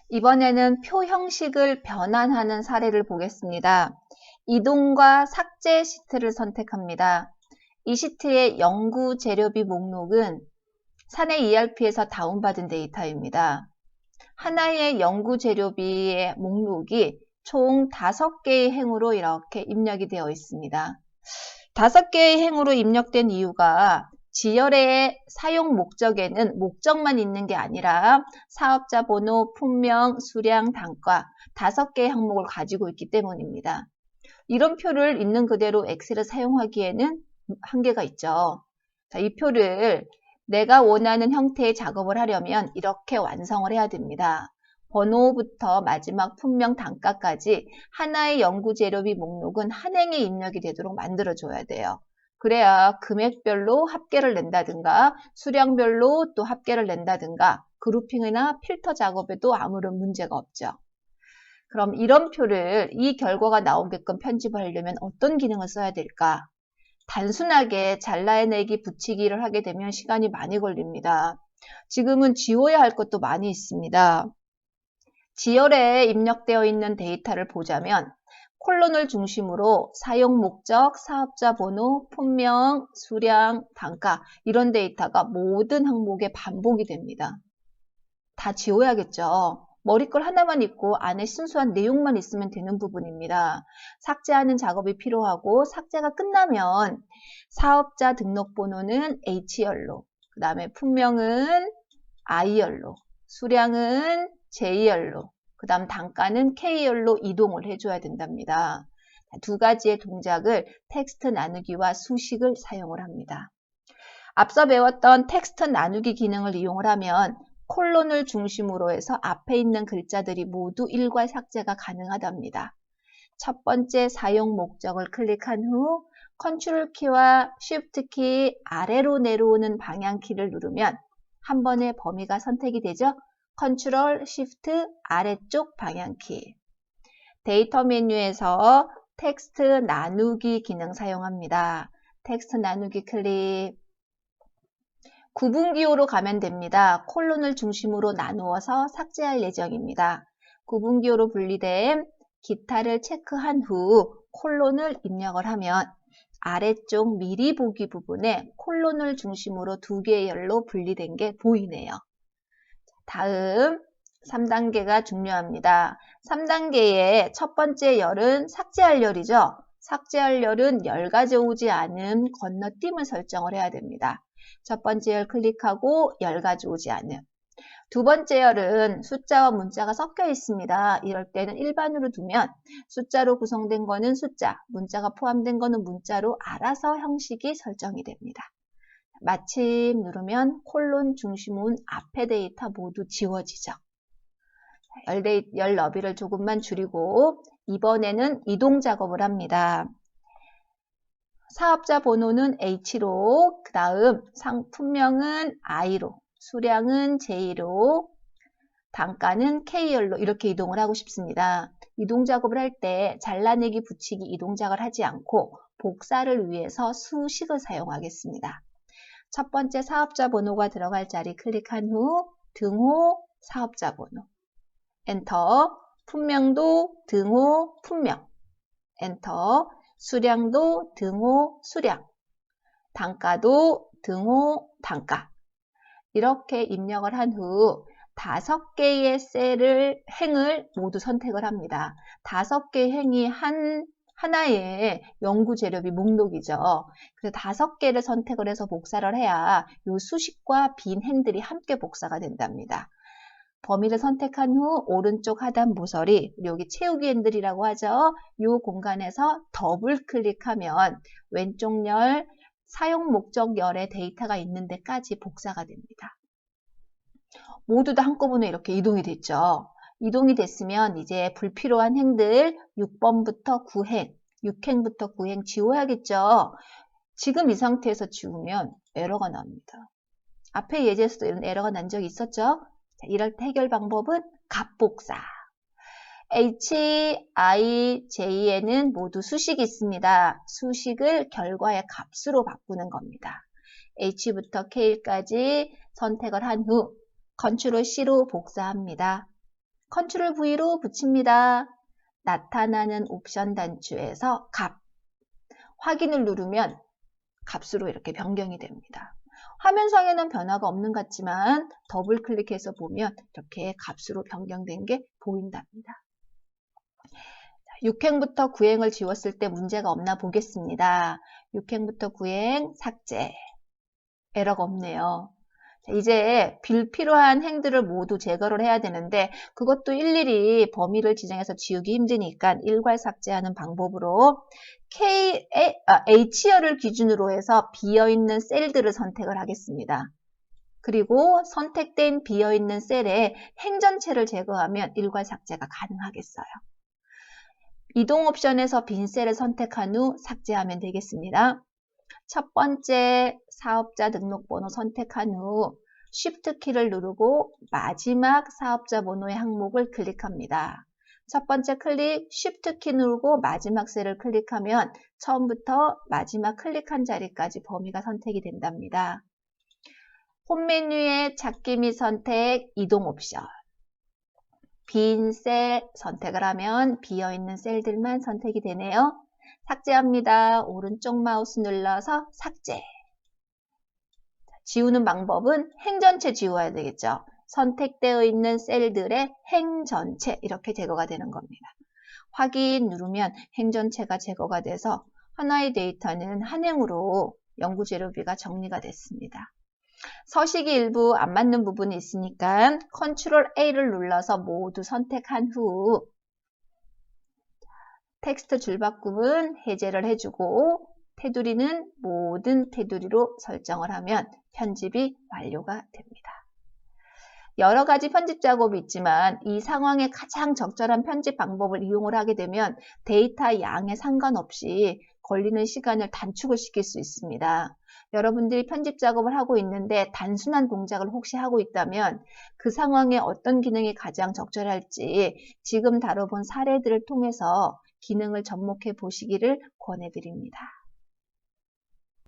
이번에는 표 형식을 변환하는 사례를 보겠습니다. 이동과 삭제 시트를 선택합니다. 이 시트의 연구 재료비 목록은 사내 ERP에서 다운받은 데이터입니다. 하나의 연구 재료비의 목록이 총 5개의 행으로 이렇게 입력이 되어 있습니다. 5개의 행으로 입력된 이유가 지열의 사용 목적에는 목적만 있는 게 아니라 사업자 번호, 품명, 수량, 단가 5개의 항목을 가지고 있기 때문입니다. 이런 표를 있는 그대로 엑셀을 사용하기에는 한계가 있죠. 자, 이 표를 내가 원하는 형태의 작업을 하려면 이렇게 완성을 해야 됩니다. 번호부터 마지막 품명 단가까지 하나의 연구 재료비 목록은 한 행에 입력이 되도록 만들어줘야 돼요. 그래야 금액별로 합계를 낸다든가 수량별로 또 합계를 낸다든가 그룹핑이나 필터 작업에도 아무런 문제가 없죠. 그럼 이런 표를 이 결과가 나오게끔 편집을 하려면 어떤 기능을 써야 될까? 단순하게 잘라내기 붙이기를 하게 되면 시간이 많이 걸립니다. 지금은 지워야 할 것도 많이 있습니다. 지열에 입력되어 있는 데이터를 보자면 콜론을 중심으로 사용 목적, 사업자 번호, 품명, 수량, 단가 이런 데이터가 모든 항목에 반복이 됩니다. 다 지워야겠죠. 머리글 하나만 있고 안에 순수한 내용만 있으면 되는 부분입니다. 삭제하는 작업이 필요하고 삭제가 끝나면 사업자 등록번호는 H열로, 그 다음에 품명은 I열로, 수량은 J열로, 그 다음 단가는 K열로 이동을 해줘야 된답니다. 두 가지의 동작을 텍스트 나누기와 수식을 사용을 합니다. 앞서 배웠던 텍스트 나누기 기능을 이용을 하면 콜론을 중심으로 해서 앞에 있는 글자들이 모두 일괄 삭제가 가능하답니다. 첫 번째 사용 목적을 클릭한 후 컨트롤 키와 쉬프트 키 아래로 내려오는 방향 키를 누르면 한 번에 범위가 선택이 되죠. 컨트롤 쉬프트 아래쪽 방향 키. 데이터 메뉴에서 텍스트 나누기 기능 사용합니다. 텍스트 나누기 클릭. 구분기호로 가면 됩니다. 콜론을 중심으로 나누어서 삭제할 예정입니다. 구분기호로 분리된 기타를 체크한 후 콜론을 입력을 하면 아래쪽 미리 보기 부분에 콜론을 중심으로 2개의 열로 분리된 게 보이네요. 다음 3단계가 중요합니다. 3단계의 첫 번째 열은 삭제할 열이죠. 삭제할 열은 열 가져오지 않은 건너뛰을 설정을 해야 됩니다. 첫 번째 열 클릭하고 열 가져오지 않음. 두 번째 열은 숫자와 문자가 섞여 있습니다. 이럴 때는 일반으로 두면 숫자로 구성된 거는 숫자, 문자가 포함된 거는 문자로 알아서 형식이 설정이 됩니다. 마침 누르면 콜론 중심은 앞에 데이터 모두 지워지죠. 열 너비를 조금만 줄이고 이번에는 이동 작업을 합니다. 사업자 번호는 H로, 그 다음 상품명은 I로, 수량은 J로, 단가는 K열로 이렇게 이동을 하고 싶습니다. 이동 작업을 할 때 잘라내기 붙이기 이동 작업을 하지 않고 복사를 위해서 수식을 사용하겠습니다. 첫 번째 사업자 번호가 들어갈 자리 클릭한 후 등호 사업자 번호 엔터 품명도 등호 품명 엔터 수량도 등호 수량 단가도 등호 단가 이렇게 입력을 한 후 5개의 행을 모두 선택을 합니다. 5개의 행이 하나의 연구 재료비 목록이죠. 그래서 5개를 선택을 해서 복사를 해야 이 수식과 빈 행들이 함께 복사가 된답니다. 범위를 선택한 후 오른쪽 하단 모서리, 여기 채우기 행들이라고 하죠. 이 공간에서 더블 클릭하면 왼쪽 열, 사용 목적 열의 데이터가 있는 데까지 복사가 됩니다. 모두 다 한꺼번에 이렇게 이동이 됐죠. 이동이 됐으면 이제 불필요한 행들 6번부터 9행, 6행부터 9행 지워야겠죠. 지금 이 상태에서 지우면 에러가 납니다. 앞에 예제에서도 이런 에러가 난 적이 있었죠. 자, 이럴 때 해결 방법은 값복사. H, I, J에는 모두 수식이 있습니다. 수식을 결과의 값으로 바꾸는 겁니다. H부터 K까지 선택을 한 후 컨트롤 C로 복사합니다. 컨트롤 V로 붙입니다. 나타나는 옵션 단추에서 값. 확인을 누르면 값으로 이렇게 변경이 됩니다. 화면상에는 변화가 없는 것 같지만 더블 클릭해서 보면 이렇게 값으로 변경된 게 보인답니다. 6행부터 9행을 지웠을 때 문제가 없나 보겠습니다. 6행부터 9행 삭제. 에러가 없네요. 이제 불필요한 행들을 모두 제거를 해야 되는데 그것도 일일이 범위를 지정해서 지우기 힘드니까 일괄 삭제하는 방법으로 H열을 기준으로 해서 비어있는 셀들을 선택을 하겠습니다. 그리고 선택된 비어있는 셀에 행 전체를 제거하면 일괄 삭제가 가능하겠어요. 이동 옵션에서 빈 셀을 선택한 후 삭제하면 되겠습니다. 첫 번째 사업자 등록번호 선택한 후 Shift 키를 누르고 마지막 사업자 번호의 항목을 클릭합니다. 첫 번째 클릭, Shift 키 누르고 마지막 셀을 클릭하면 처음부터 마지막 클릭한 자리까지 범위가 선택이 된답니다. 홈 메뉴의 찾기 및 선택, 이동 옵션. 빈 셀 선택을 하면 비어있는 셀들만 선택이 되네요. 삭제합니다. 오른쪽 마우스 눌러서 삭제. 지우는 방법은 행 전체 지워야 되겠죠. 선택되어 있는 셀들의 행 전체 이렇게 제거가 되는 겁니다. 확인 누르면 행 전체가 제거가 돼서 하나의 데이터는 한 행으로 연구 재료비가 정리가 됐습니다. 서식이 일부 안 맞는 부분이 있으니까 컨트롤 A를 눌러서 모두 선택한 후 텍스트 줄바꿈은 해제를 해주고 테두리는 모든 테두리로 설정을 하면 편집이 완료가 됩니다. 여러 가지 편집 작업이 있지만 이 상황에 가장 적절한 편집 방법을 이용을 하게 되면 데이터 양에 상관없이 걸리는 시간을 단축을 시킬 수 있습니다. 여러분들이 편집 작업을 하고 있는데 단순한 동작을 혹시 하고 있다면 그 상황에 어떤 기능이 가장 적절할지 지금 다뤄본 사례들을 통해서 기능을 접목해 보시기를 권해드립니다.